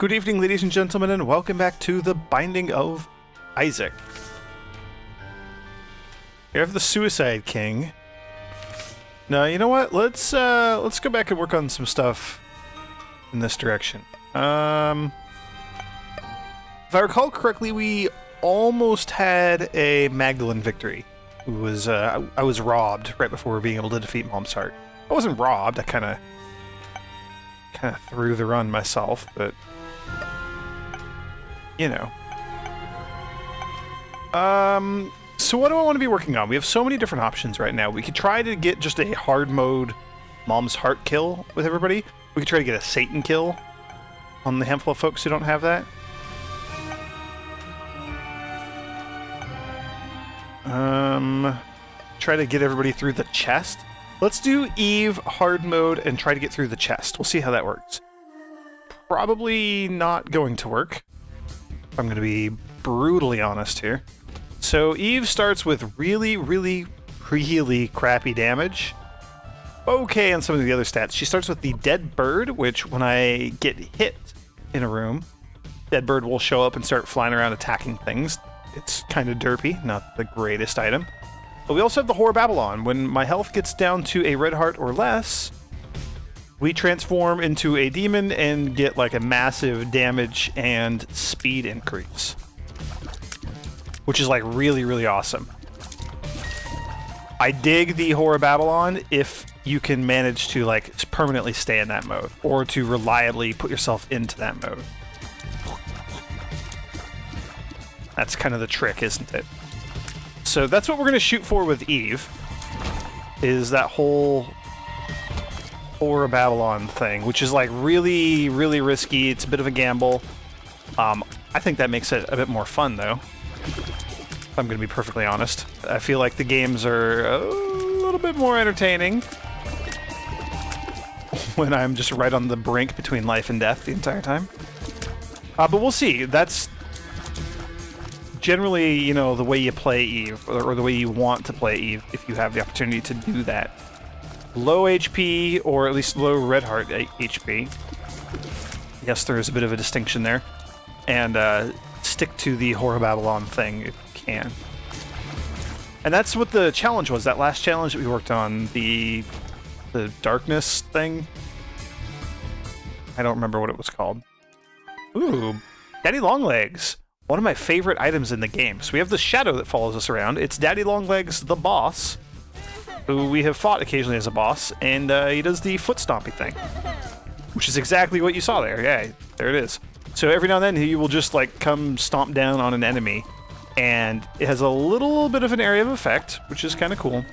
Good evening, ladies and gentlemen, and welcome back to The Binding of Isaac. You have the Suicide King. Now, you know what? Let's go back and work on some stuff in this direction. If I recall correctly, we almost had a Magdalene victory. Who was I was robbed right before being able to defeat Mom's Heart. I wasn't robbed. I kind of threw the run myself, but you know. So what do I want to be working on? We have so many different options right now. We could try to get just a hard mode Mom's Heart kill with everybody. We could try to get a Satan kill on the handful of folks who don't have that. Try to get everybody through the chest. Let's do Eve hard mode and try to get through the chest. We'll see how that works. Probably not going to work, if I'm going to be brutally honest here. So Eve starts with really crappy damage. Okay, on some of the other stats. She starts with the Dead Bird, which when I get hit in a room, Dead Bird will show up and start flying around attacking things. It's kind of derpy, not the greatest item. But we also have the Whore of Babylon. When my health gets down to a red heart or less, we transform into a demon and get like a massive damage and speed increase, which is like really awesome. I dig the Whore of Babylon if you can manage to like permanently stay in that mode or to reliably put yourself into that mode. That's kind of the trick, isn't it? So that's what we're going to shoot for with Eve, is that whole Whore of Babylon thing, which is like really risky. It's a bit of a gamble. I think that makes it a bit more fun, though, if I'm going to be perfectly honest. I feel like the games are a little bit more entertaining when I'm just right on the brink between life and death the entire time. But we'll see. That's generally, you know, the way you play Eve, or the way you want to play Eve, if you have the opportunity to do that. Low HP, or at least low red heart HP. Yes, there is a bit of a distinction there. And stick to the Whore of Babylon thing if you can. And that's what the challenge was, that last challenge that we worked on, the darkness thing. I don't remember what it was called. Ooh, Daddy Longlegs. One of my favorite items in the game. So we have the shadow that follows us around. It's Daddy Longlegs, the boss, who we have fought occasionally as a boss, and he does the foot stompy thing, which is exactly what you saw there. Yeah, there it is. So every now and then he will just like come stomp down on an enemy, and it has a little bit of an area of effect, which is kind of cool.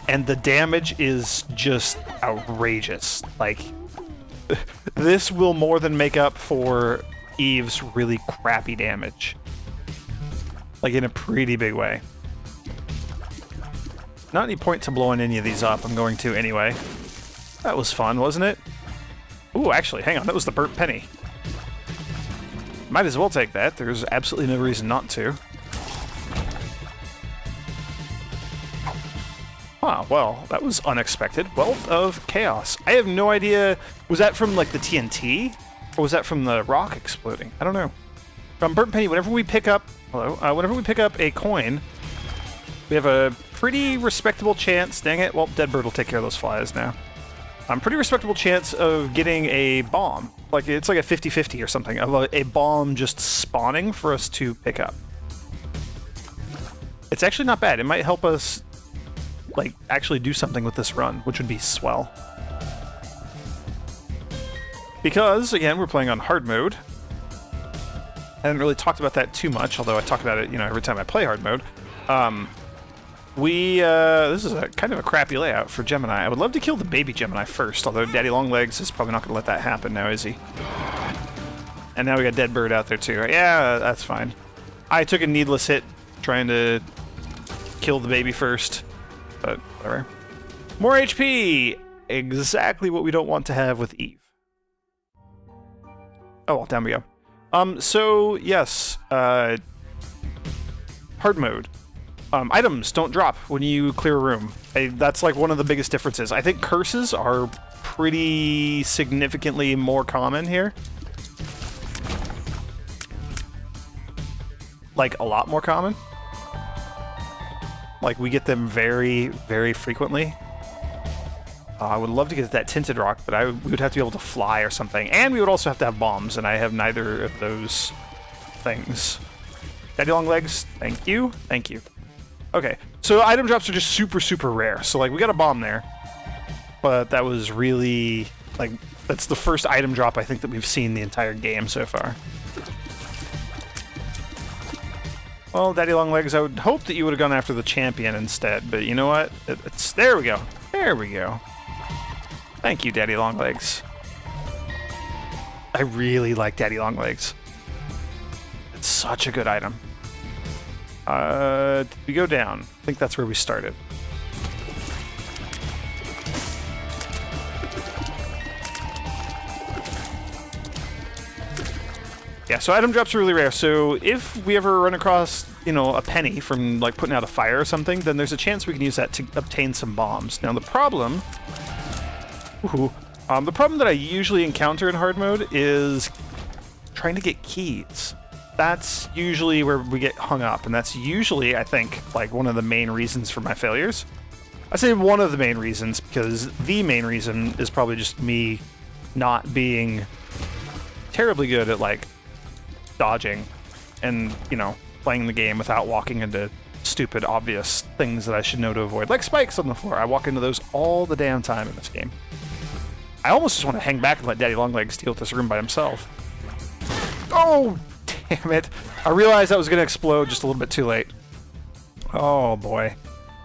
And the damage is just outrageous. Like, this will more than make up for Eve's really crappy damage. Like, in a pretty big way. Not any point to blowing any of these up. I'm going to anyway. That was fun, wasn't it? Ooh, actually, hang on. That was the burnt penny. Might as well take that. There's absolutely no reason not to. Ah, well, that was unexpected. Wealth of Chaos. I have no idea. Was that from, like, the TNT? Or was that from the rock exploding? I don't know. From Burnt Penny, whenever we pick up... whenever we pick up a coin, we have a pretty respectable chance... Dang it. Well, Dead Bird will take care of those flies now. Pretty respectable chance of getting a bomb. Like, it's like a 50-50 or something, of a bomb just spawning for us to pick up. It's actually not bad. It might help us, like, actually do something with this run, which would be swell. Because, again, we're playing on hard mode. I haven't really talked about that too much, although I talk about it, you know, every time I play hard mode. This is a kind of a crappy layout for Gemini. I would love to kill the baby Gemini first, although Daddy Longlegs is probably not going to let that happen now, is he? And now we got Dead Bird out there too. Yeah, that's fine. I took a needless hit trying to kill the baby first, but whatever. More HP! Exactly what we don't want to have with Eve. Oh, well, down we go. So, yes, hard mode. Items don't drop when you clear a room. That's like one of the biggest differences. I think curses are pretty significantly more common here. like, a lot more common. Like, we get them very, very frequently. I would love to get that tinted rock, but we would have to be able to fly or something. And we would also have to have bombs, and I have neither of those things. Daddy long legs, thank you. Thank you. Okay, so item drops are just super, super rare. So, like, we got a bomb there. But that was really, like, that's the first item drop I think that we've seen the entire game so far. Well, Daddy Longlegs, I would hope that you would have gone after the champion instead, but you know what? There we go. There we go. Thank you, Daddy Longlegs. I really like Daddy Longlegs. It's such a good item. Did we go down? I think that's where we started. Yeah, so item drops are really rare. So if we ever run across, you know, a penny from, like, putting out a fire or something, then there's a chance we can use that to obtain some bombs. Now, the problem that I usually encounter in hard mode is trying to get keys. That's usually where we get hung up, and that's usually, I think, like, one of the main reasons for my failures. I say one of the main reasons because the main reason is probably just me not being terribly good at, like, dodging and, you know, playing the game without walking into stupid, obvious things that I should know to avoid. Like spikes on the floor. I walk into those all the damn time in this game. I almost just want to hang back and let Daddy Longlegs deal with this room by himself. Oh, damn it. I realized that was going to explode just a little bit too late. Oh, boy.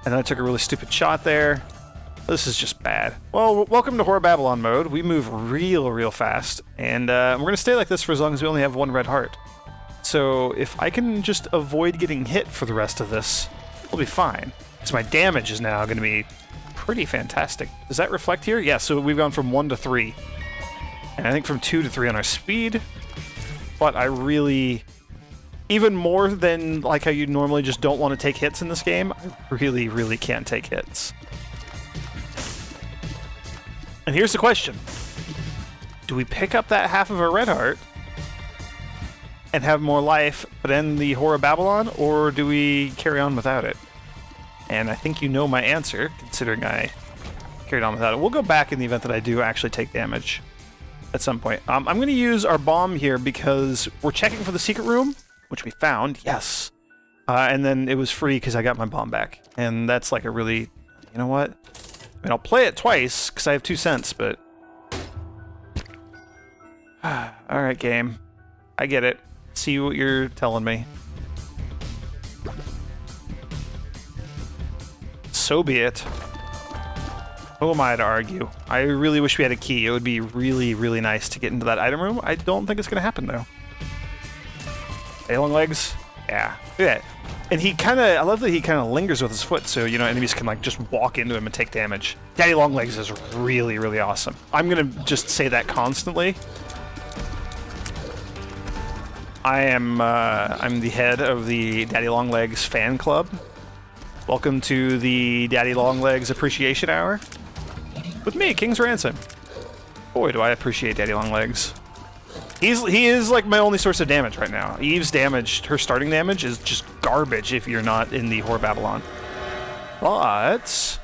And then I took a really stupid shot there. This is just bad. Well, welcome to Horror Babylon mode. We move real fast, and we're going to stay like this for as long as we only have one red heart. So if I can just avoid getting hit for the rest of this, we'll be fine. Because my damage is now going to be pretty fantastic. Does that reflect here? Yeah, so we've gone from 1 to 3. And I think from 2 to 3 on our speed. But I really... Even more than like how you normally just don't want to take hits in this game, I really can't take hits. And here's the question. Do we pick up that half of a red heart and have more life, but end the Horror Babylon, or do we carry on without it? And I think you know my answer, considering I carried on without it. We'll go back in the event that I do actually take damage at some point. I'm going to use our bomb here because we're checking for the secret room, which we found, yes. And then it was free because I got my bomb back. And that's like a really, you know what? I mean, I'll play it twice because I have 2 cents, but... Alright, game. I get it. See what you're telling me. So be it. Who am I to argue? I really wish we had a key. It would be really nice to get into that item room. I don't think it's going to happen, though. Hey, long legs? Yeah. Look at that. And he kind of, I love that he kind of lingers with his foot, so, you know, enemies can, like, just walk into him and take damage. Daddy Longlegs is really awesome. I'm going to just say that constantly. I'm the head of the Daddy Longlegs fan club. Welcome to the Daddy Longlegs Appreciation Hour. With me, King's Ransom. Boy, do I appreciate Daddy Longlegs. He is like my only source of damage right now. Eve's damage, her starting damage, is just garbage if you're not in the Horror Babylon. But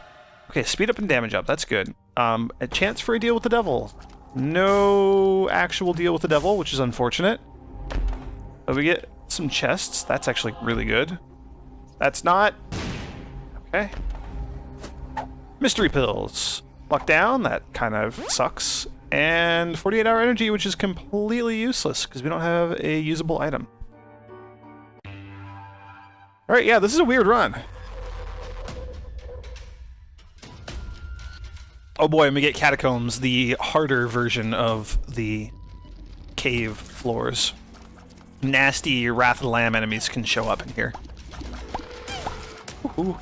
okay, speed up and damage up. That's good. A chance for a deal with the devil. No actual deal with the devil, which is unfortunate. But we get some chests. That's actually really good. That's not okay. Mystery pills. Lock down. That kind of sucks. And 48-hour energy, which is completely useless because we don't have a usable item. Alright, yeah, this is a weird run. Oh boy, and we get catacombs, the harder version of the cave floors. Nasty Wrath of the Lamb enemies can show up in here. Ooh.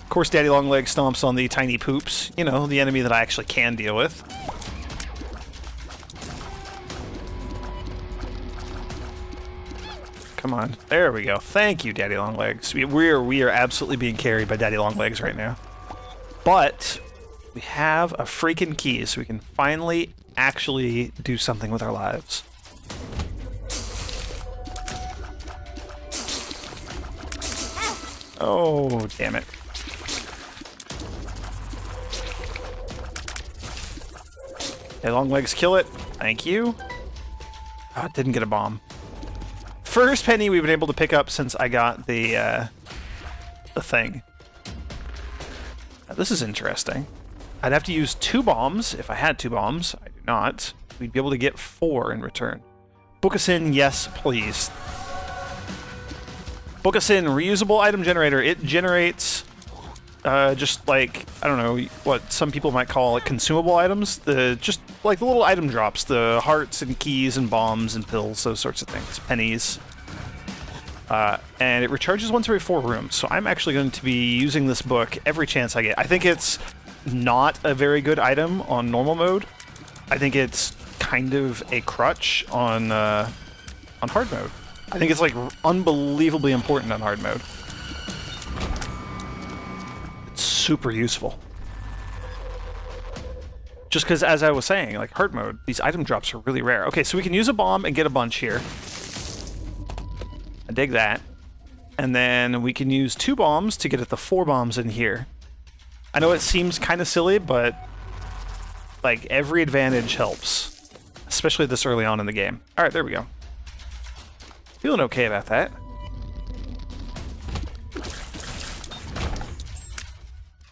Of course, Daddy Longlegs stomps on the tiny poops. You know, the enemy that I actually can deal with. Come on. There we go. Thank you, Daddy Longlegs. We are absolutely being carried by Daddy Longlegs right now. But we have a freaking key, so we can finally actually do something with our lives. Oh, damn it. Okay, long legs kill it. Thank you. Oh, didn't get a bomb. First penny we've been able to pick up since I got the thing. Now, this is interesting. I'd have to use 2 bombs if I had 2 bombs. I do not. We'd be able to get 4 in return. Book us in, yes, please. Book us in, reusable item generator. It generates just like, I don't know, what some people might call it consumable items. Just like the little item drops, the hearts and keys and bombs and pills, those sorts of things, pennies. And it recharges once every 4 rooms, so I'm actually going to be using this book every chance I get. I think it's not a very good item on normal mode. I think it's kind of a crutch on hard mode. I think it's like unbelievably important on hard mode. It's super useful. Just because, as I was saying, like hard mode, these item drops are really rare. Okay, so we can use a bomb and get a bunch here. I dig that. And then we can use 2 bombs to get at the 4 bombs in here. I know it seems kind of silly, but like every advantage helps, especially this early on in the game. All right, there we go. Feeling okay about that.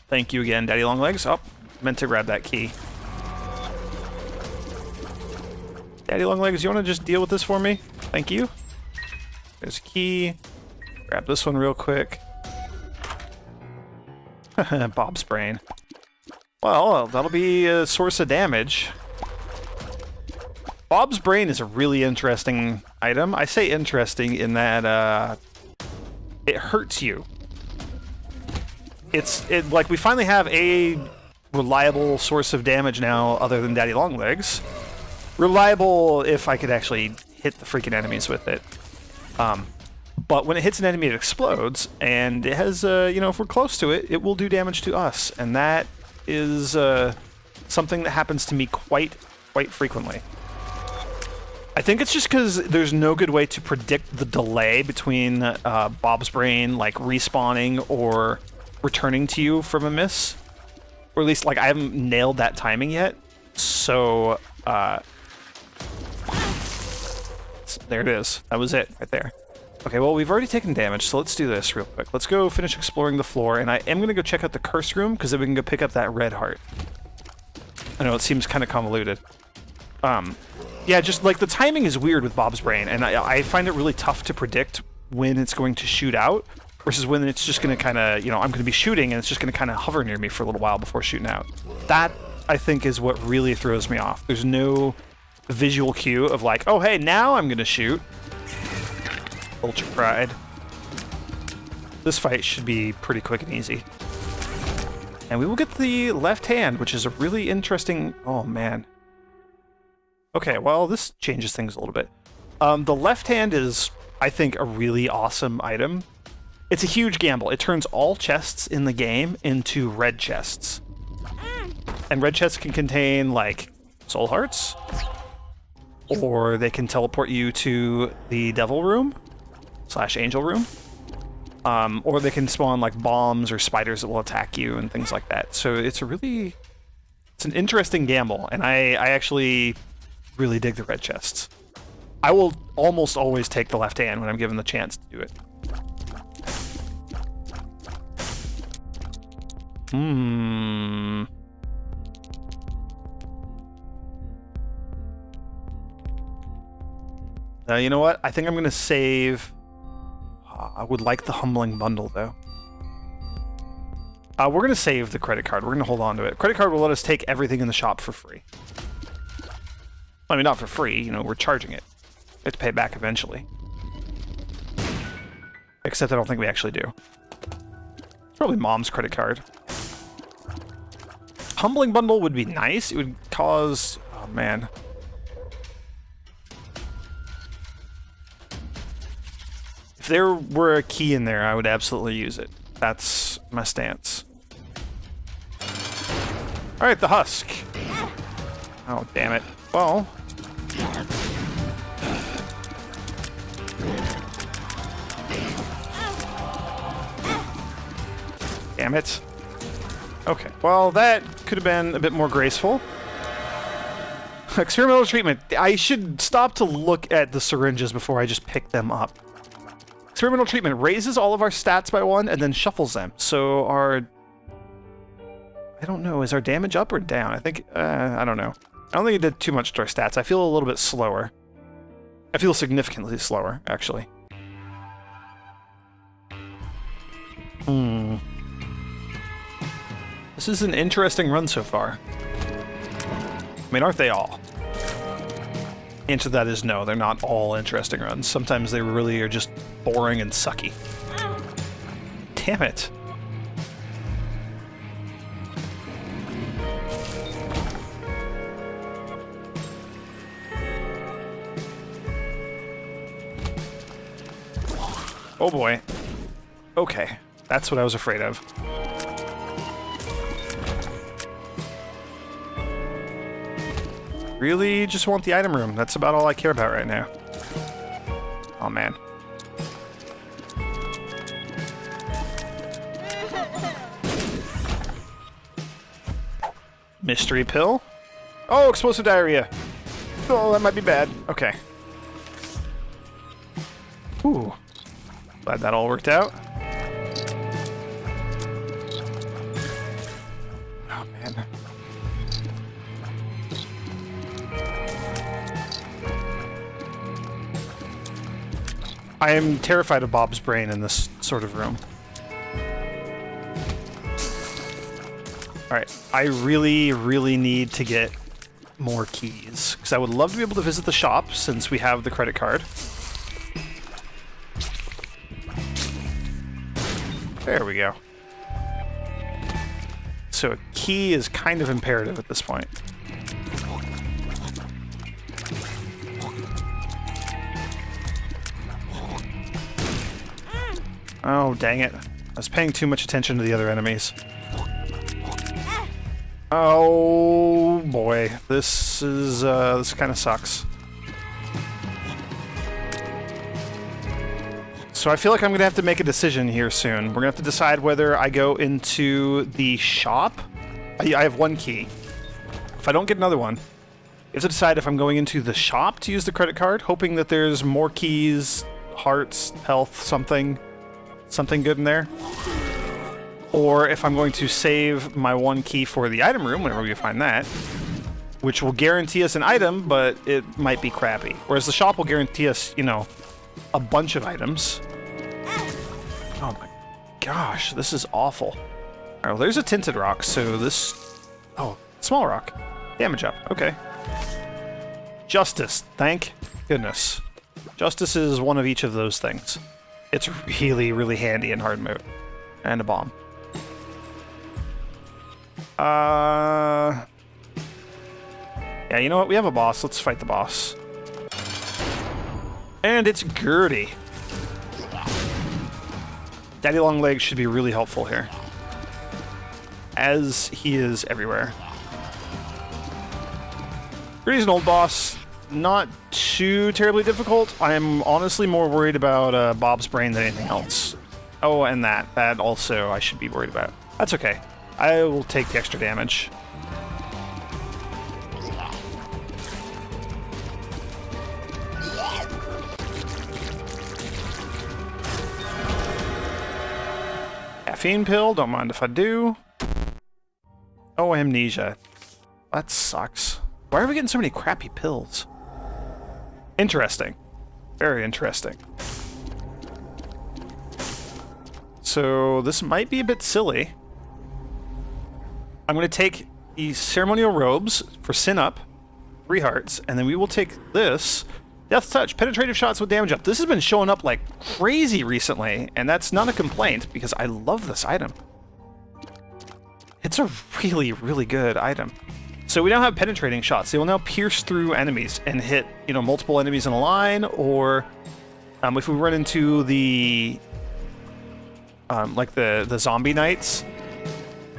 Thank you again, Daddy Longlegs. Oh, meant to grab that key. Daddy Longlegs, you want to just deal with this for me? Thank you. There's a key. Grab this one real quick. Bob's brain. Well, that'll be a source of damage. Bob's brain is a really interesting item. I say interesting in that it hurts you. Like we finally have a reliable source of damage now other than Daddy Longlegs. Reliable if I could actually hit the freaking enemies with it. But when it hits an enemy, it explodes, and it has, you know, if we're close to it, it will do damage to us, and that is something that happens to me quite frequently. I think it's just because there's no good way to predict the delay between Bob's brain, like, respawning or returning to you from a miss. Or at least, like, I haven't nailed that timing yet, so, there it is. That was it, right there. Okay, well, we've already taken damage, so let's do this real quick. Let's go finish exploring the floor, and I am going to go check out the curse room, because then we can go pick up that red heart. I know, it seems kind of convoluted. Yeah, just, like, the timing is weird with Bob's brain, and I find it really tough to predict when it's going to shoot out, versus when it's just going to kind of, you know, I'm going to be shooting, and it's just going to kind of hover near me for a little while before shooting out. That, I think, is what really throws me off. There's no visual cue of, like, oh, hey, now I'm going to shoot. Ultra Pride. This fight should be pretty quick and easy. And we will get the left hand, which is a really interesting... Oh, man. Okay, well, this changes things a little bit. The left hand is, I think, a really awesome item. It's a huge gamble. It turns all chests in the game into red chests. And red chests can contain, like, soul hearts. Or they can teleport you to the devil room. / angel room. Or they can spawn like bombs or spiders that will attack you and things like that. So it's an interesting gamble, and I actually really dig the red chests. I will almost always take the left hand when I'm given the chance to do it. You know what? I think I'm going to save... I would like the humbling bundle, though. We're going to save the credit card. We're going to hold on to it. Credit card will let us take everything in the shop for free. I mean, not for free. You know, we're charging it. We have to pay it back eventually. Except I don't think we actually do. It's probably Mom's credit card. Humbling bundle would be nice. It would cause... Oh, man. If there were a key in there, I would absolutely use it. That's my stance. Alright, the husk. Oh, damn it. Well... damn it. Okay, well, that could have been a bit more graceful. Experimental treatment. I should stop to look at the syringes before I just pick them up. Experimental treatment raises all of our stats by 1 and then shuffles them. So our... I don't know, is our damage up or down? I think, I don't know. I don't think it did too much to our stats. I feel a little bit slower. I feel significantly slower, actually. This is an interesting run so far. I mean, aren't they all? Answer to that is no, they're not all interesting runs. Sometimes they really are just boring and sucky. Damn it. Oh boy. Okay, that's what I was afraid of. Really just want the item room. That's about all I care about right now. Oh man. Mystery pill? Oh, explosive diarrhea. Oh, that might be bad. Okay. Ooh. Glad that all worked out. Oh, man. I am terrified of Bob's brain in this sort of room. Alright, I really, really need to get more keys, because I would love to be able to visit the shop since we have the credit card. There we go. So a key is kind of imperative at this point. Oh, dang it. I was paying too much attention to the other enemies. Oh boy, this kind of sucks. So I feel like I'm gonna have to make a decision here soon. We're gonna have to decide whether I go into the shop. I have 1 key. If I don't get another one, I have to decide if I'm going into the shop to use the credit card, hoping that there's more keys, hearts, health, something good in there. Or if I'm going to save my 1 key for the item room whenever we find that, which will guarantee us an item, but it might be crappy. Whereas the shop will guarantee us, you know, a bunch of items. Oh my gosh, this is awful. Alright, well there's a tinted rock, so this... Oh, small rock. Damage up, okay. Justice, thank goodness. Justice is one of each of those things. It's really, really handy in hard mode. And a bomb. Yeah, you know what? We have a boss. Let's fight the boss. And it's Gertie. Daddy Longlegs should be really helpful here. As he is everywhere. Gertie's an old boss. Not too terribly difficult. I'm honestly more worried about Bob's brain than anything else. Oh, and that. That also I should be worried about. That's okay. I will take the extra damage. Caffeine pill, don't mind if I do. Oh, amnesia. That sucks. Why are we getting so many crappy pills? Interesting. Very interesting. So this might be a bit silly. I'm going to take the ceremonial robes for Sin Up, 3 hearts, and then we will take this, Death Touch, penetrative shots with damage up. This has been showing up like crazy recently, and that's not a complaint because I love this item. It's a really, really good item. So we now have penetrating shots. They will now pierce through enemies and hit, you know, multiple enemies in a line, or if we run into the like the zombie knights,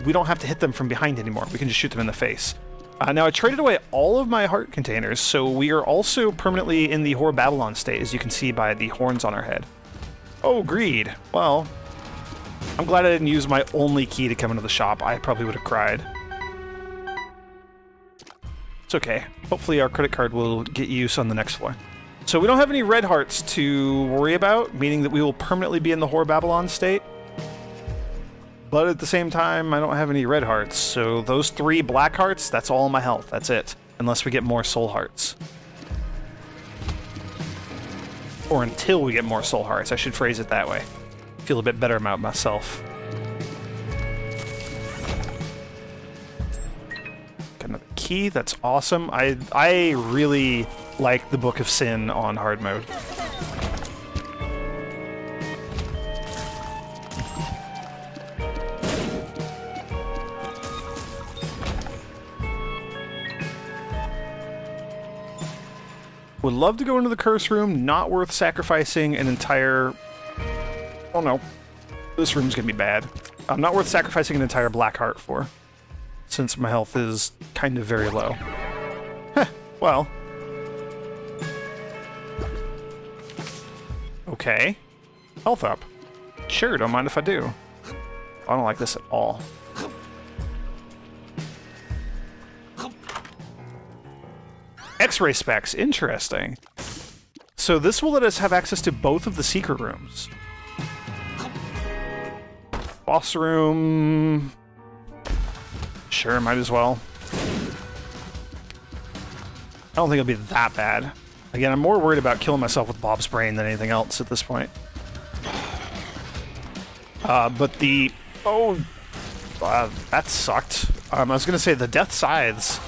we don't have to hit them from behind anymore. We can just shoot them in the face. Now I traded away all of my heart containers, so we are also permanently in the Whore Babylon state, as you can see by the horns on our head. Oh, greed. Well, I'm glad I didn't use my only key to come into the shop. I probably would have cried. It's okay. Hopefully our credit card will get use on the next floor. So we don't have any red hearts to worry about, meaning that we will permanently be in the Whore Babylon state. But at the same time, I don't have any red hearts, so those 3 black hearts, that's all my health. That's it. Unless we get more soul hearts. Or until we get more soul hearts. I should phrase it that way. Feel a bit better about myself. Got another key. That's awesome. I really like the Book of Sin on hard mode. Would love to go into the curse room. Not worth sacrificing an entire... Oh no. This room's gonna be bad. Not worth sacrificing an entire black heart for, since my health is kind of very low. Heh, well. Okay. Health up. Sure, don't mind if I do. I don't like this at all. X-ray specs, interesting. So this will let us have access to both of the secret rooms. Boss room... Sure, might as well. I don't think it'll be that bad. Again, I'm more worried about killing myself with Bob's brain than anything else at this point. But the... Oh... that sucked. I was gonna say, the Death Scythes,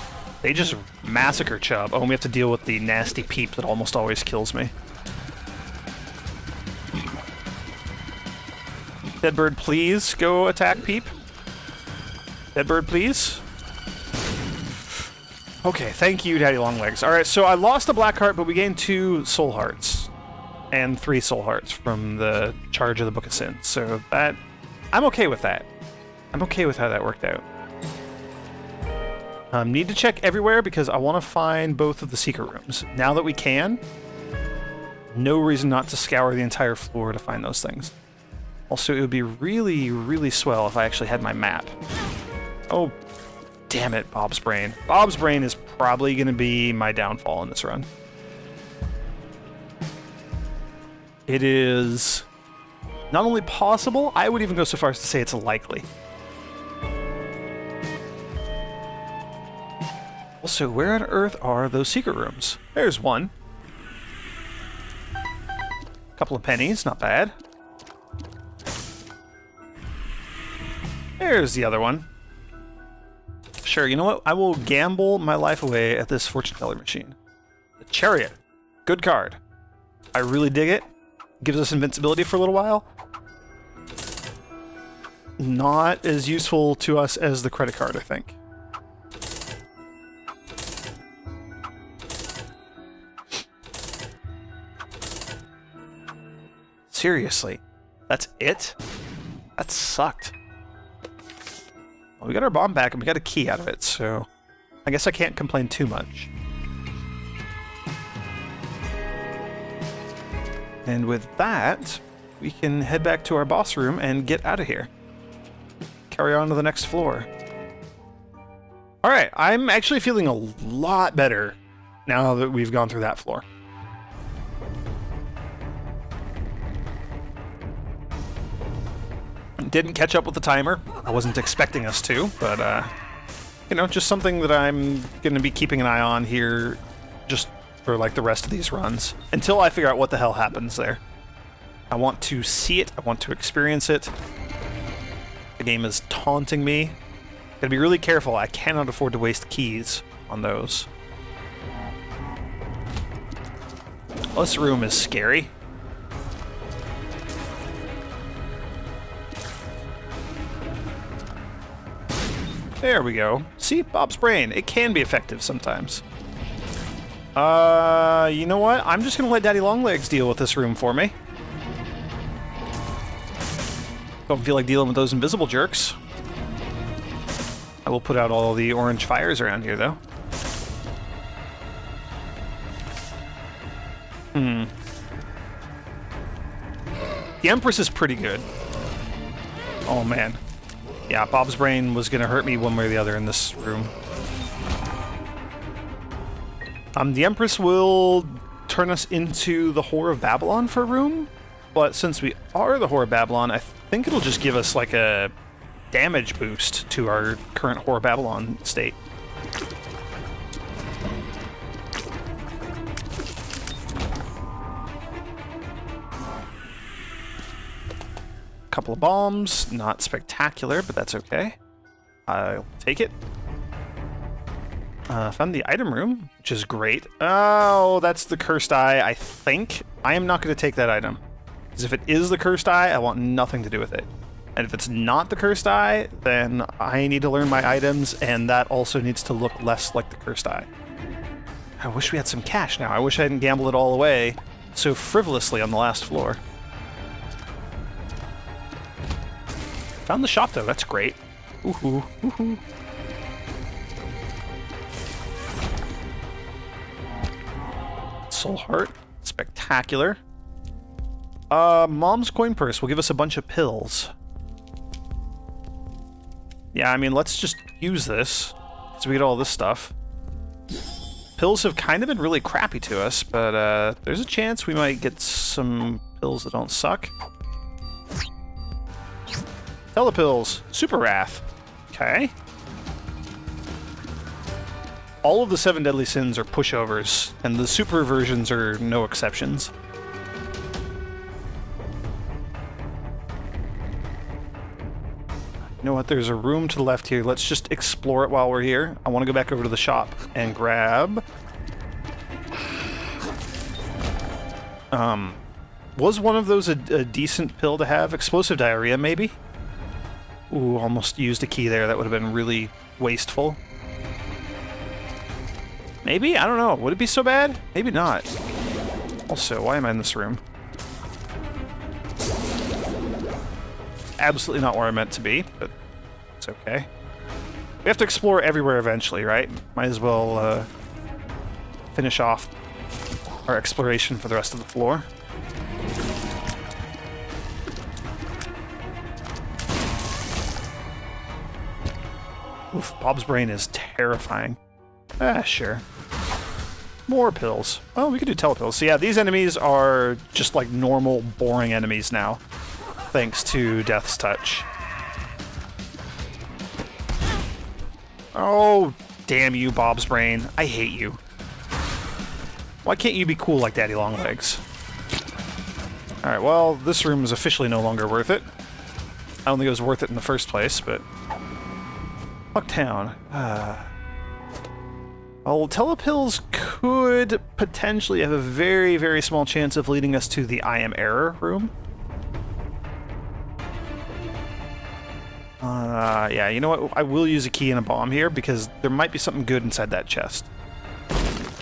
they just massacre Chubb. Oh, and we have to deal with the nasty peep that almost always kills me. Deadbird, please go attack Peep. Deadbird, please. Okay, thank you, Daddy Longlegs. Alright, so I lost a black heart, but we gained 2 soul hearts. And 3 soul hearts from the charge of the Book of Sin. So that... I'm okay with that. I'm okay with how that worked out. Need to check everywhere because I want to find both of the secret rooms. Now that we can, no reason not to scour the entire floor to find those things. Also, it would be really, really swell if I actually had my map. Oh, damn it, Bob's brain. Bob's brain is probably going to be my downfall in this run. It is not only possible, I would even go so far as to say it's likely. Also, where on earth are those secret rooms? There's one. A couple of pennies, not bad. There's the other one. Sure, you know what? I will gamble my life away at this fortune teller machine. The Chariot. Good card. I really dig it. Gives us invincibility for a little while. Not as useful to us as the credit card, I think. Seriously? That's it? That sucked. Well, we got our bomb back and we got a key out of it, so I guess I can't complain too much. And with that, we can head back to our boss room and get out of here. Carry on to the next floor. Alright, I'm actually feeling a lot better now that we've gone through that floor. Didn't catch up with the timer. I wasn't expecting us to, but, you know, just something that I'm going to be keeping an eye on here just for, like, the rest of these runs. Until I figure out what the hell happens there. I want to see it. I want to experience it. The game is taunting me. Gotta be really careful. I cannot afford to waste keys on those. Well, this room is scary. There we go. See? Bob's brain. It can be effective sometimes. You know what? I'm just gonna let Daddy Longlegs deal with this room for me. Don't feel like dealing with those invisible jerks. I will put out all the orange fires around here, though. The Empress is pretty good. Oh, man. Yeah, Bob's brain was going to hurt me one way or the other in this room. The Empress will turn us into the Whore of Babylon for a room, but since we are the Whore of Babylon, I think it'll just give us like a damage boost to our current Whore of Babylon state. Couple of bombs, not spectacular, but that's okay. I'll take it. Found the item room, which is great. Oh, that's the cursed eye, I think. I am not going to take that item. Because if it is the cursed eye, I want nothing to do with it. And if it's not the cursed eye, then I need to learn my items, and that also needs to look less like the cursed eye. I wish we had some cash now. I wish I hadn't gambled it all away so frivolously on the last floor. Found the shop, though. That's great. Woohoo, woohoo. Soul Heart. Spectacular. Mom's coin purse will give us a bunch of pills. Yeah, I mean, let's just use this so we get all this stuff. Pills have kind of been really crappy to us, but there's a chance we might get some pills that don't suck. Telepills. Super Wrath. Okay. All of the 7 deadly sins are pushovers, and the super versions are no exceptions. You know what? There's a room to the left here. Let's just explore it while we're here. I want to go back over to the shop and grab... was one of those a decent pill to have? Explosive diarrhea, maybe? Ooh, almost used a key there. That would have been really wasteful. Maybe? I don't know. Would it be so bad? Maybe not. Also, why am I in this room? Absolutely not where I'm meant to be, but it's okay. We have to explore everywhere eventually, right? Might as well finish off our exploration for the rest of the floor. Oof, Bob's brain is terrifying. Ah, sure. More pills. Oh, we could do telepills. So yeah, these enemies are just like normal, boring enemies now, thanks to Death's Touch. Oh, damn you, Bob's brain. I hate you. Why can't you be cool like Daddy Longlegs? Alright, well, this room is officially no longer worth it. I don't think it was worth it in the first place, but... Fucktown. Well, telepills could potentially have a very, very small chance of leading us to the I Am Error room. Yeah, you know what? I will use a key and a bomb here because there might be something good inside that chest.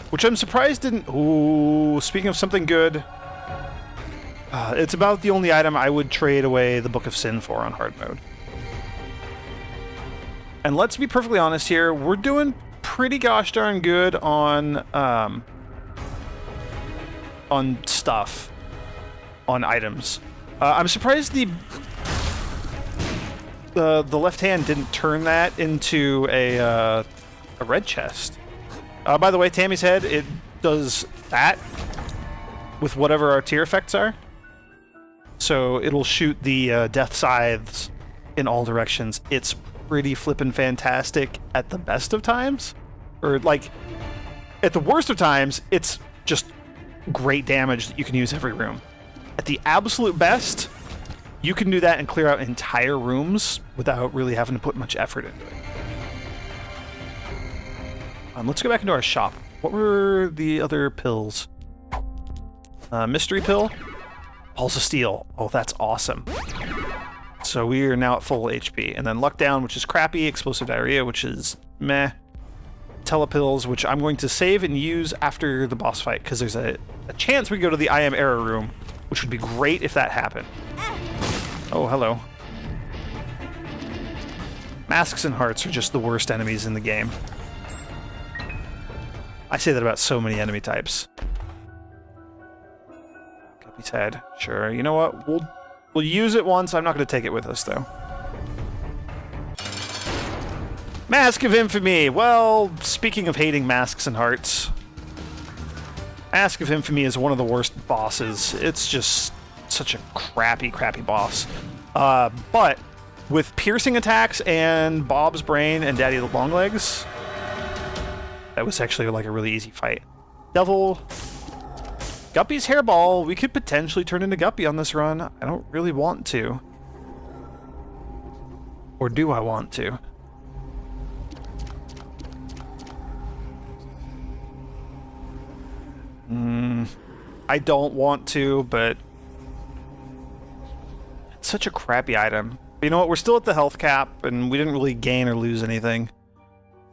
Which I'm surprised didn't... Ooh, speaking of something good... it's about the only item I would trade away the Book of Sin for on hard mode. And let's be perfectly honest here, we're doing pretty gosh darn good on stuff, on items. I'm surprised the left hand didn't turn that into a red chest. By the way, Tammy's head, it does that with whatever our tier effects are. So it'll shoot the death scythes in all directions. It's pretty flippin' fantastic at the best of times. Or, like, at the worst of times, it's just great damage that you can use every room. At the absolute best, you can do that and clear out entire rooms without really having to put much effort into it. Let's go back into our shop. What were the other pills? Mystery pill? Pulse of Steel. Oh, that's awesome. So we are now at full HP. And then Luck Down, which is crappy. Explosive Diarrhea, which is meh. Telepills, which I'm going to save and use after the boss fight, because there's a chance we go to the I Am Error room, which would be great if that happened. Oh, hello. Masks and Hearts are just the worst enemies in the game. I say that about so many enemy types. Guppy's head. Sure, you know what? We'll use it once. I'm not going to take it with us, though. Mask of Infamy! Well, speaking of hating masks and hearts, Mask of Infamy is one of the worst bosses. It's just such a crappy boss. But with piercing attacks and Bob's Brain and Daddy the Longlegs, that was actually like a really easy fight. Devil... Guppy's Hairball, we could potentially turn into Guppy on this run. I don't really want to. Or do I want to? I don't want to, but it's such a crappy item. You know what? We're still at the health cap, and we didn't really gain or lose anything.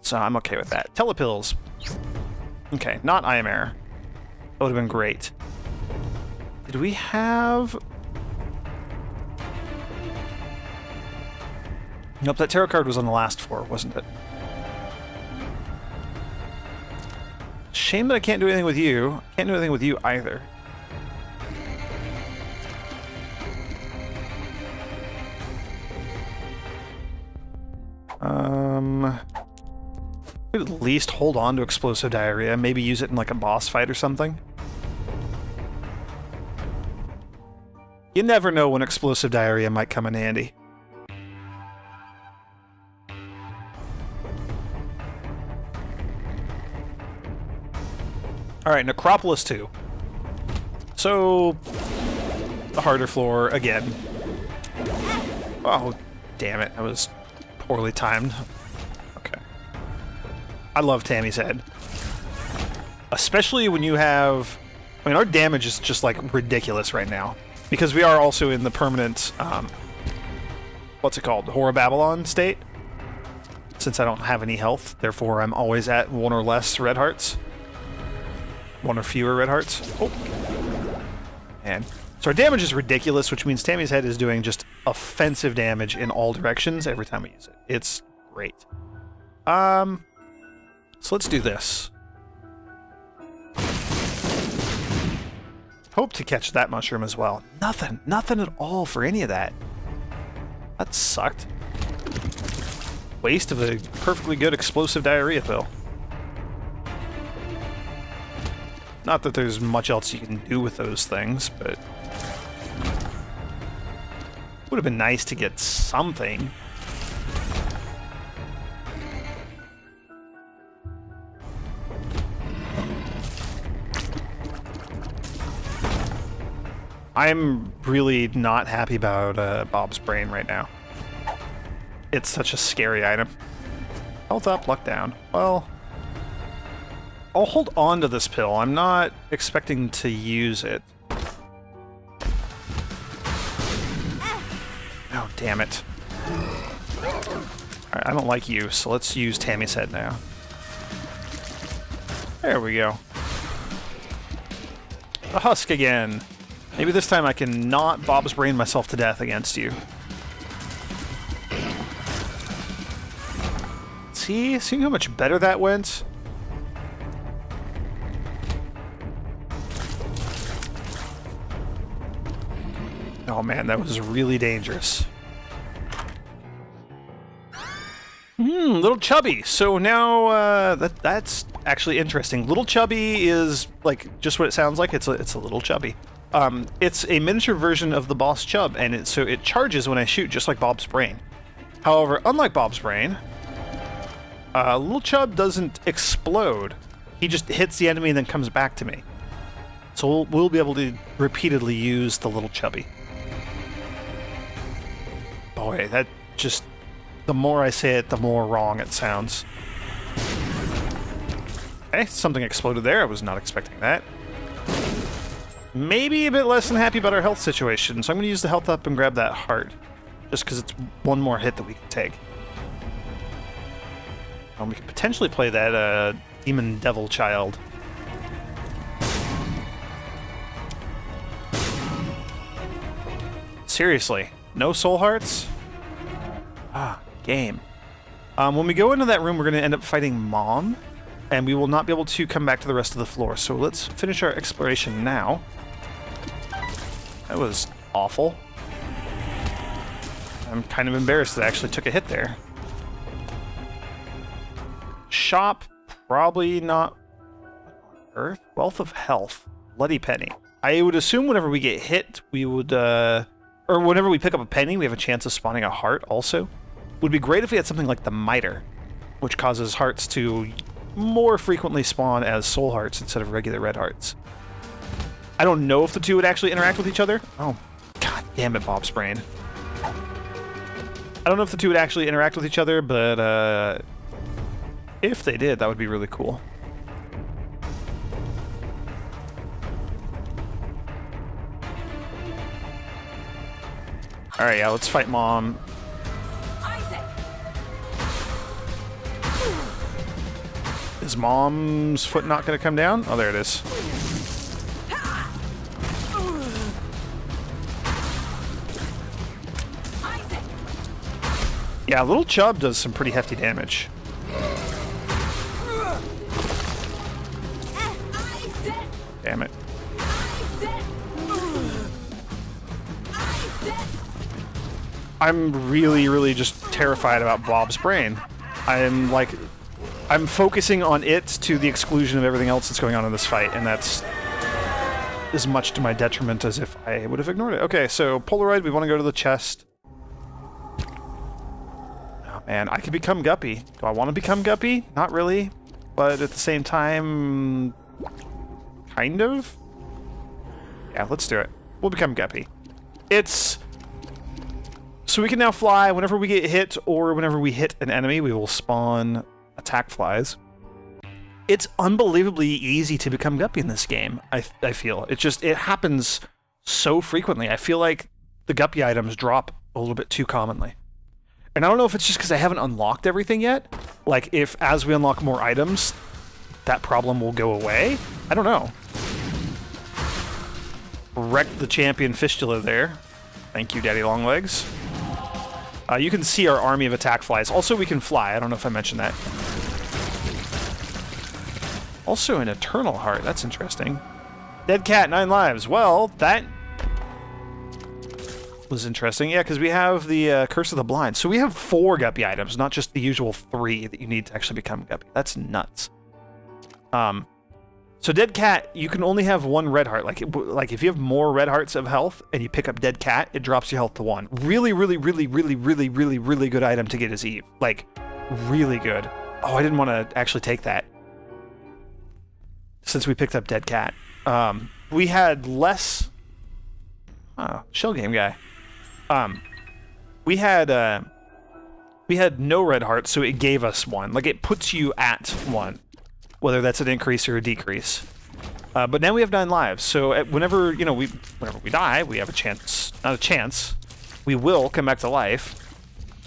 So I'm okay with that. Telepills. Okay, not I Am Air. That would have been great. Did we have... Nope, that tarot card was on the last floor, wasn't it? Shame that I can't do anything with you. Can't do anything with you either. Could at least hold on to explosive diarrhea. Maybe use it in like a boss fight or something. You never know when explosive diarrhea might come in handy. Alright, Necropolis 2. So, the harder floor again. Oh, damn it. That was poorly timed. Okay. I love Tammy's Head. Especially when you have... I mean, our damage is just, like, ridiculous right now. Because we are also in the permanent, what's it called? Horror Babylon state. Since I don't have any health, therefore I'm always at 1 or less red hearts. 1 or fewer red hearts. Oh. And so our damage is ridiculous, which means Tammy's Head is doing just offensive damage in all directions every time we use it. It's great. So let's do this. Hope to catch that mushroom as well. Nothing at all for any of that. That sucked. Waste of a perfectly good explosive diarrhea pill. Not that there's much else you can do with those things, but... would have been nice to get something. I'm really not happy about Bob's Brain right now. It's such a scary item. Health up, luck down. Well, I'll hold on to this pill. I'm not expecting to use it. Oh, damn it. Alright, I don't like you, so let's use Tammy's Head now. There we go. The husk again. Maybe this time I can not Bob's Brain myself to death against you. See how much better that went? Oh man, that was really dangerous. Little Chubby. So now that's actually interesting. Little Chubby is like just what it sounds like. It's a little chubby. It's a miniature version of the boss Chub, and so it charges when I shoot, just like Bob's Brain. However, unlike Bob's Brain, Little Chub doesn't explode. He just hits the enemy and then comes back to me. So we'll be able to repeatedly use the Little Chubby. Boy, that just... the more I say it, the more wrong it sounds. Okay, something exploded there. I was not expecting that. Maybe a bit less than happy about our health situation, so I'm going to use the health up and grab that heart. Just because it's one more hit that we can take. We could potentially play that Demon Devil Child. Seriously, no soul hearts? Ah, game. When we go into that room, we're going to end up fighting Mom, and we will not be able to come back to the rest of the floor. So let's finish our exploration now. That was awful. I'm kind of embarrassed that I actually took a hit there. shop, probably not. Earth? Wealth of Health. Bloody Penny. I would assume whenever we get hit, we would, or whenever we pick up a penny, we have a chance of spawning a heart also. Would be great if we had something like the Miter, which causes hearts to more frequently spawn as soul hearts instead of regular red hearts. I don't know if the two would actually interact with each other. Oh, god damn it, Bob's brain. I don't know if the two would actually interact with each other, but if they did, that would be really cool. Alright, yeah, let's fight Mom. Is Mom's foot not going to come down? Oh, there it is. Yeah, Little Chub does some pretty hefty damage. Damn it. I'm really just terrified about Bob's brain. I'm focusing on it to the exclusion of everything else that's going on in this fight, and that's as much to my detriment as if I would have ignored it. Okay, so Polaroid, we want to go to the chest. Oh man, I could become Guppy. Do I want to become Guppy? Not really, but at the same time, kind of? Yeah, let's do it. We'll become Guppy. So we can now fly whenever we get hit, or whenever we hit an enemy, we will spawn attack flies. It's unbelievably easy to become Guppy in this game, I feel. It happens so frequently. I feel like the Guppy items drop a little bit too commonly. And I don't know if it's just because I haven't unlocked everything yet. Like, if as we unlock more items, that problem will go away. I don't know. Wrecked the champion fistula there. Thank you, Daddy Longlegs. You can see our army of attack flies. Also, we can fly. I don't know if I mentioned that. Also, an Eternal Heart. That's interesting. Dead Cat, 9 lives. Well, that was interesting. Yeah, because we have the Curse of the Blind. So we have 4 Guppy items, not just the usual 3 that you need to actually become Guppy. That's nuts. So Dead Cat, you can only have 1 red heart. Like if you have more red hearts of health and you pick up Dead Cat, it drops your health to 1. Really good item to get as Eve. Like, really good. Oh, I didn't want to actually take that since we picked up Dead Cat. We had less... Oh, shell game guy. We had no red hearts, so it gave us 1. Like, it puts you at 1. Whether that's an increase or a decrease. But now we have 9 lives, so whenever we die, we have a chance. Not a chance. We will come back to life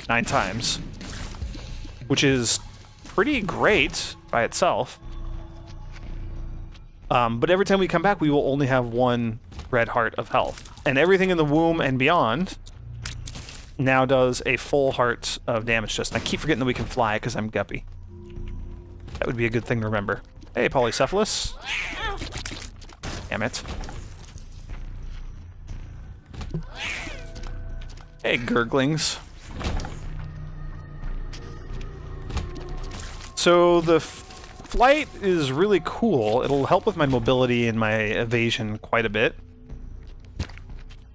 9 times, which is pretty great by itself. But every time we come back, we will only have 1 red heart of health, and everything in the womb and beyond now does a full heart of damage to us. And I keep forgetting that we can fly because I'm Guppy. That would be a good thing to remember. Hey, Polycephalus. Damn it. Hey, Gurglings. So the flight is really cool. It'll help with my mobility and my evasion quite a bit.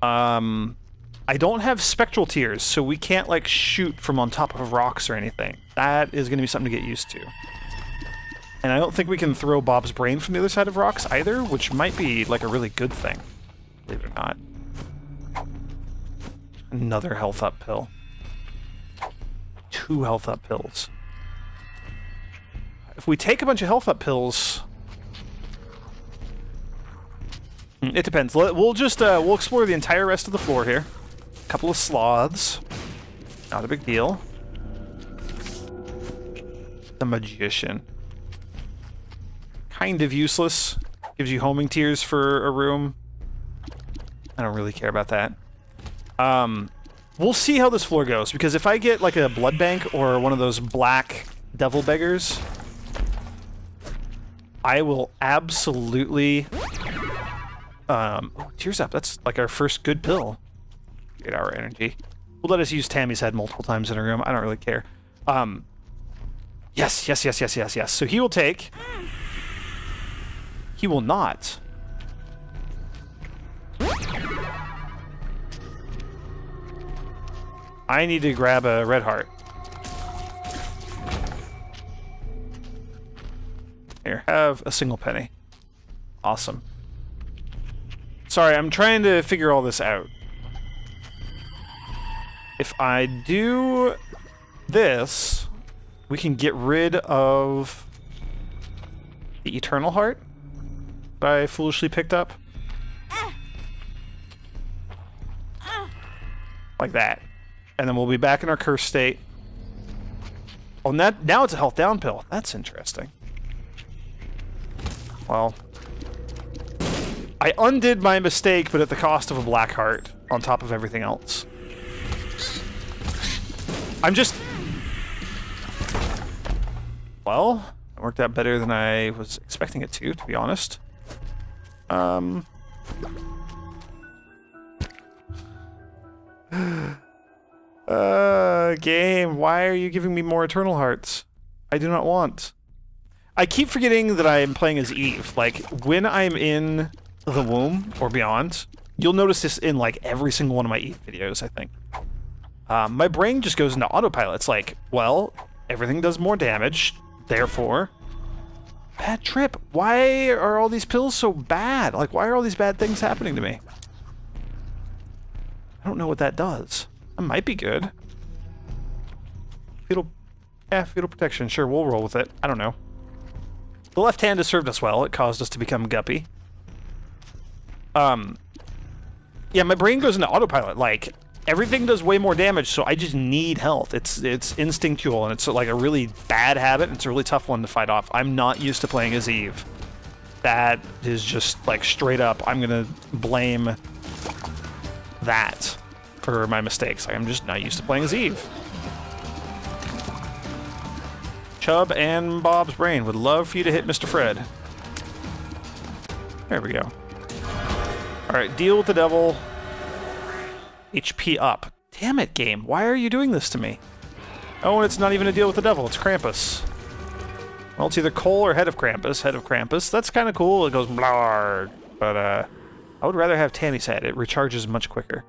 I don't have spectral tears, so we can't, like, shoot from on top of rocks or anything. That is going to be something to get used to. And I don't think we can throw Bob's brain from the other side of rocks either, which might be, like, a really good thing. Believe it or not. Another health up pill. 2 health up pills. If we take a bunch of health up pills... It depends. We'll just, we'll explore the entire rest of the floor here. A couple of sloths. Not a big deal. The Magician. Kind of useless. Gives you homing tears for a room. I don't really care about that. We'll see how this floor goes, because if I get like a blood bank or one of those black devil beggars, I will absolutely... oh, tears up. That's like our first good pill. 8-hour energy. We'll let us use Tammy's head multiple times in a room. I don't really care. Yes, yes, yes, yes, yes, yes. So he will take. He will not. I need to grab a red heart. Here, have a single penny. Awesome. Sorry, I'm trying to figure all this out. If I do this, we can get rid of the Eternal Heart that I foolishly picked up. Like that. And then we'll be back in our cursed state. Oh, now it's a health down pill. That's interesting. Well, I undid my mistake, but at the cost of a black heart on top of everything else. I'm just... Well, it worked out better than I was expecting it to be honest. Game, why are you giving me more Eternal Hearts? I do not want. I keep forgetting that I am playing as Eve. Like, when I'm in the womb or beyond, you'll notice this in, like, every single one of my Eve videos, I think. My brain just goes into autopilot. It's like, well, everything does more damage, therefore... Bad trip. Why are all these pills so bad? Like, why are all these bad things happening to me? I don't know what that does. That might be good. Fetal protection. Sure, we'll roll with it. I don't know. The left hand has served us well. It caused us to become guppy. Yeah, my brain goes into autopilot. Like, everything does way more damage, so I just need health. It's instinctual, and it's like a really bad habit, and it's a really tough one to fight off. I'm not used to playing as Eve. That is just, like, straight up, I'm gonna blame that for my mistakes. I'm just not used to playing as Eve. Chubb and Bob's brain would love for you to hit Mr. Fred. There we go. Alright, deal with the devil. HP up. Damn it, game. Why are you doing this to me? Oh, and it's not even a deal with the devil. It's Krampus. Well, it's either Cole or Head of Krampus. Head of Krampus. That's kind of cool. It goes blah. But, I would rather have Tammy's head. It recharges much quicker.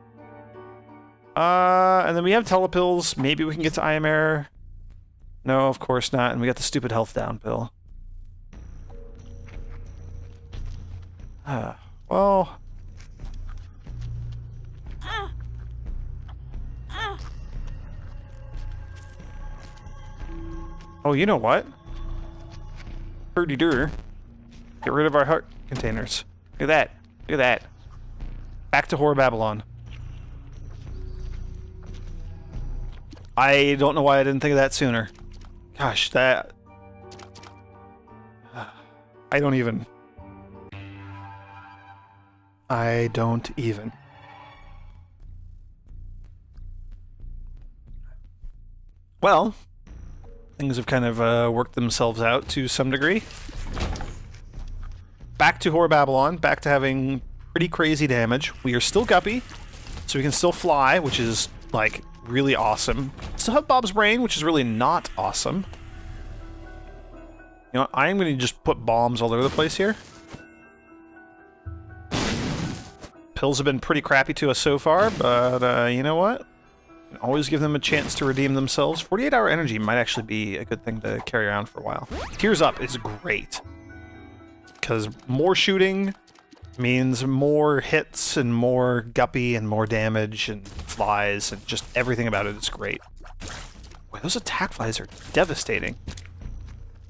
And then we have telepills. Maybe we can get to Ayamare. No, of course not. And we got the stupid health down pill. Well... Oh, you know what? Hurdy-dur. Get rid of our heart containers. Look at that. Look at that. Back to Horror Babylon. I don't know why I didn't think of that sooner. Gosh, that... I don't even. Well, things have kind of worked themselves out to some degree. Back to Horror Babylon, back to having pretty crazy damage. We are still guppy, so we can still fly, which is, like, really awesome. Still have Bob's brain, which is really not awesome. You know, I'm going to just put bombs all over the place here. Pills have been pretty crappy to us so far, but you know what? Always give them a chance to redeem themselves. 48-hour energy might actually be a good thing to carry around for a while. Tears Up is great. Because more shooting means more hits and more guppy and more damage and flies and just everything about it is great. Boy, those attack flies are devastating.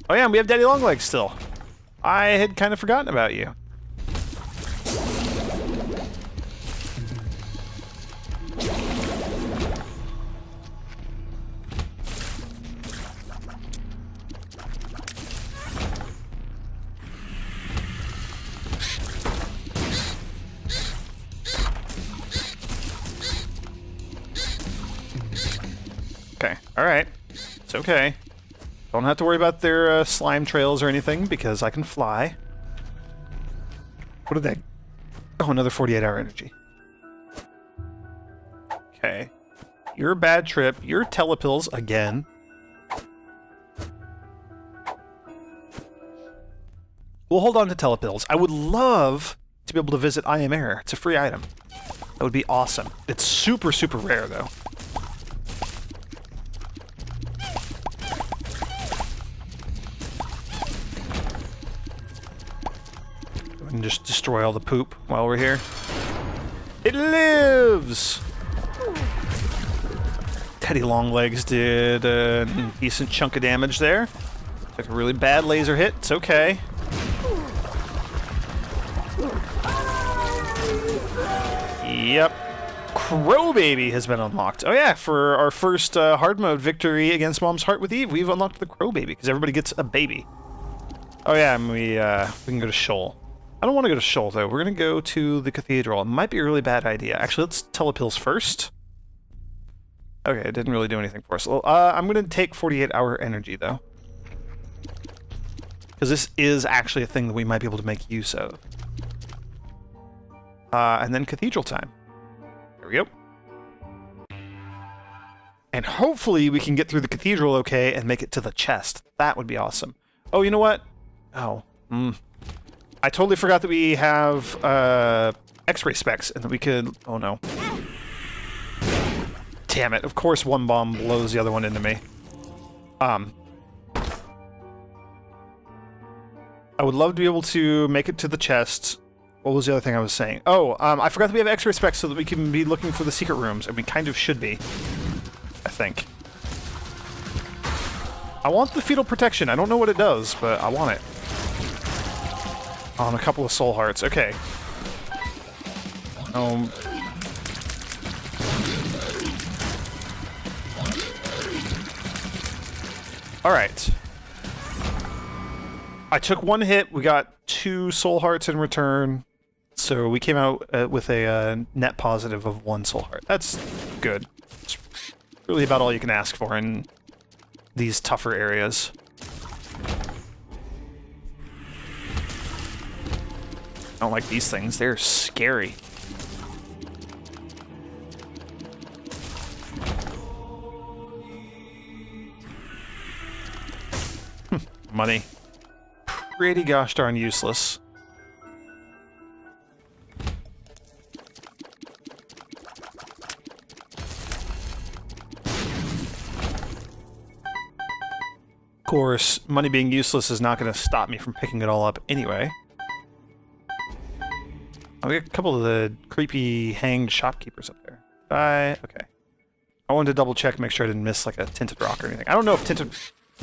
Oh yeah, and we have Daddy Longlegs still. I had kind of forgotten about you. Okay, alright. It's okay. Don't have to worry about their slime trails or anything, because I can fly. What did that... Oh, another 48-hour energy. Okay. You're a bad trip. You're telepills again. We'll hold on to telepills. I would love to be able to visit I Am Air. It's a free item. That would be awesome. It's super, super rare, though. And just destroy all the poop while we're here. It lives! Teddy Longlegs did a decent chunk of damage there. Took a really bad laser hit. It's okay. Yep. Crow Baby has been unlocked. Oh yeah, for our first hard mode victory against Mom's Heart with Eve, we've unlocked the Crow Baby, because everybody gets a baby. Oh yeah, and we can go to Shoal. I don't want to go to Shoal, though. We're going to go to the Cathedral. It might be a really bad idea. Actually, let's telepills first. Okay, it didn't really do anything for us. Well, I'm going to take 48-hour energy, though. Because this is actually a thing that we might be able to make use of. And then Cathedral time. There we go. And hopefully we can get through the Cathedral okay and make it to the chest. That would be awesome. Oh, you know what? Oh, I totally forgot that we have X-ray specs and that we could... Oh no. Damn it. Of course one bomb blows the other one into me. I would love to be able to make it to the chest. What was the other thing I was saying? Oh, I forgot that we have X-ray specs so that we can be looking for the secret rooms, and we kind of should be. I think. I want the fetal protection. I don't know what it does, but I want it. On a couple of soul hearts. Okay. Alright. I took one hit, we got 2 soul hearts in return, so we came out with a net positive of 1 soul heart. That's good. It's really about all you can ask for in these tougher areas. I don't like these things, they're scary. Money. Pretty gosh darn useless. Of course, money being useless is not going to stop me from picking it all up anyway. Oh, we got a couple of the creepy hanged shopkeepers up there. Okay. I wanted to double check, make sure I didn't miss like a tinted rock or anything. I don't know if tinted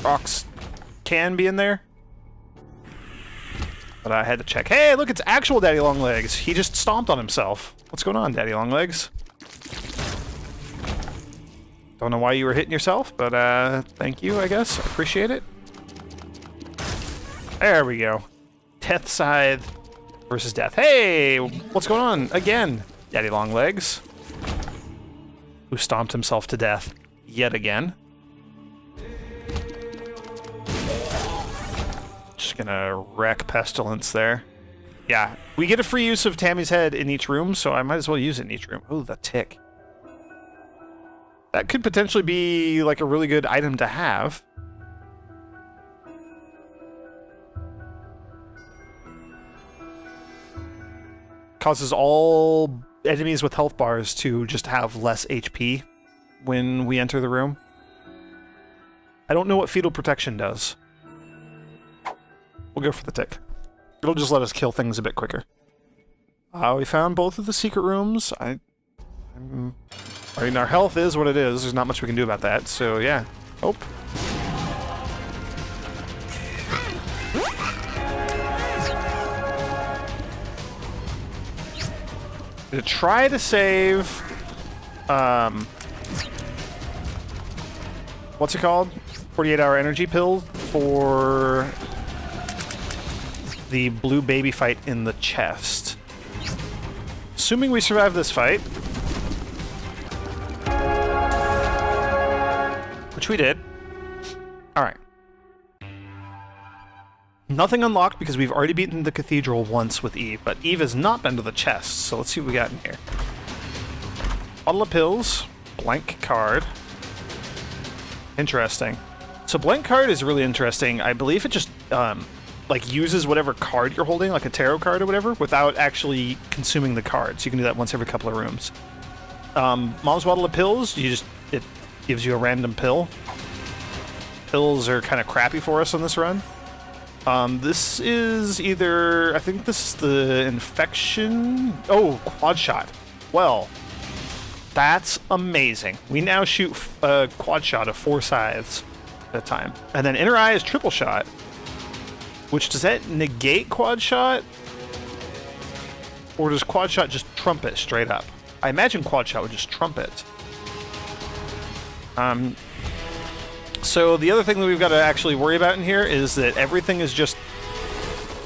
rocks can be in there. But I had to check. Hey, look, it's actual Daddy Longlegs. He just stomped on himself. What's going on, Daddy Longlegs? Don't know why you were hitting yourself, but thank you, I guess. I appreciate it. There we go. Death Scythe versus Death. Hey, what's going on? Again, Daddy Longlegs. Who stomped himself to death yet again. Just gonna wreck Pestilence there. Yeah, we get a free use of Tammy's head in each room, so I might as well use it in each room. Oh, the tick. That could potentially be like a really good item to have. Causes all enemies with health bars to just have less HP when we enter the room. I don't know what fetal protection does. We'll go for the tick. It'll just let us kill things a bit quicker. We found both of the secret rooms. I mean, our health is what it is. There's not much we can do about that, so yeah. Oh. To try to save... what's it called? 48-hour energy pill for the blue baby fight in the chest. Assuming we survive this fight, which we did. Alright. Nothing unlocked because we've already beaten the cathedral once with Eve, but Eve has not been to the chest, so let's see what we got in here. Bottle of pills, blank card. Interesting. So blank card is really interesting. I believe it just like uses whatever card you're holding, like a tarot card or whatever, without actually consuming the card. So you can do that once every couple of rooms. Mom's bottle of pills, it gives you a random pill. Pills are kind of crappy for us on this run. This is either, I think this is the infection. Oh, quad shot. Well, that's amazing. We now shoot a quad shot of 4 scythes at a time. And then inner eye is triple shot. Which, does that negate quad shot? Or does quad shot just trumpet straight up? I imagine quad shot would just trumpet. So the other thing that we've got to actually worry about in here is that everything is just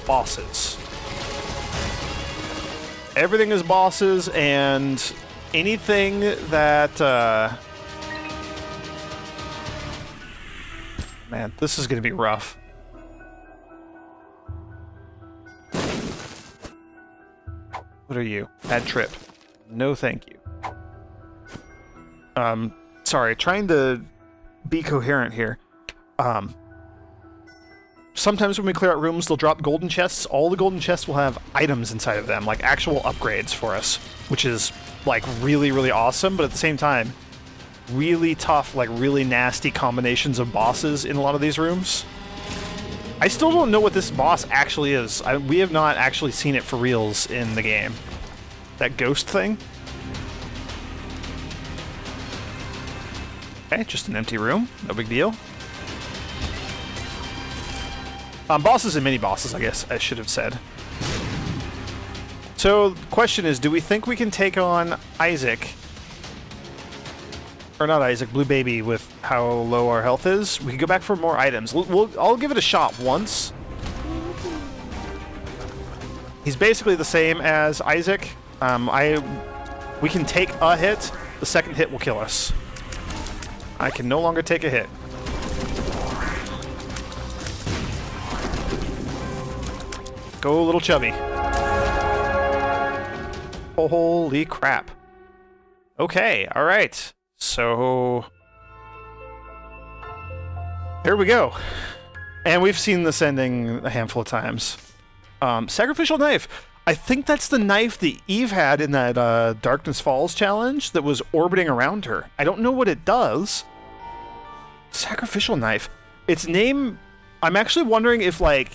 bosses. Everything is bosses, and anything that... Man, this is going to be rough. What are you? Bad trip. No thank you. Sorry, trying to be coherent here. Sometimes when we clear out rooms, they'll drop golden chests. All the golden chests will have items inside of them, like actual upgrades for us, which is like really, really awesome, but at the same time, really tough, like really nasty combinations of bosses in a lot of these rooms. I still don't know what this boss actually is. We have not actually seen it for reals in the game. That ghost thing. Okay, just an empty room. No big deal. Bosses and mini-bosses, I guess I should have said. So, the question is, do we think we can take on Isaac? Or not Isaac, Blue Baby, with how low our health is? We can go back for more items. I'll give it a shot once. He's basically the same as Isaac. We can take a hit. The second hit will kill us. I can no longer take a hit. Go, little chubby. Holy crap. Okay, alright. So... here we go. And we've seen this ending a handful of times. Sacrificial knife. I think that's the knife that Eve had in that Darkness Falls challenge that was orbiting around her. I don't know what it does. Sacrificial knife. Its name... I'm actually wondering if, like,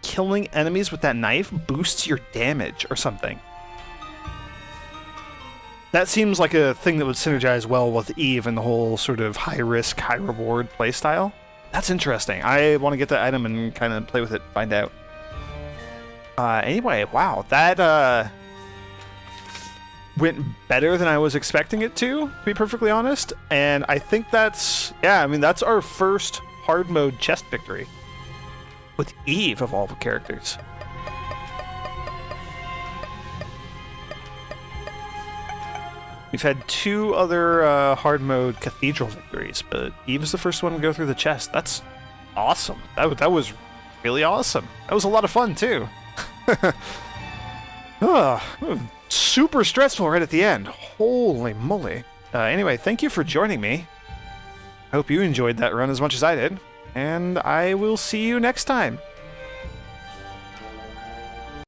killing enemies with that knife boosts your damage or something. That seems like a thing that would synergize well with Eve and the whole sort of high-risk, high-reward playstyle. That's interesting. I want to get that item and kind of play with it, find out. Anyway, wow, that went better than I was expecting it to be perfectly honest. And I think that's, yeah, I mean, that's our first hard mode chest victory. With Eve, of all the characters. We've had 2 other hard mode cathedral victories, but Eve is the first one to go through the chest. That's awesome. That was really awesome. That was a lot of fun, too. Super stressful right at the end. Holy moly. Anyway, thank you for joining me. I hope you enjoyed that run as much as I did. And I will see you next time.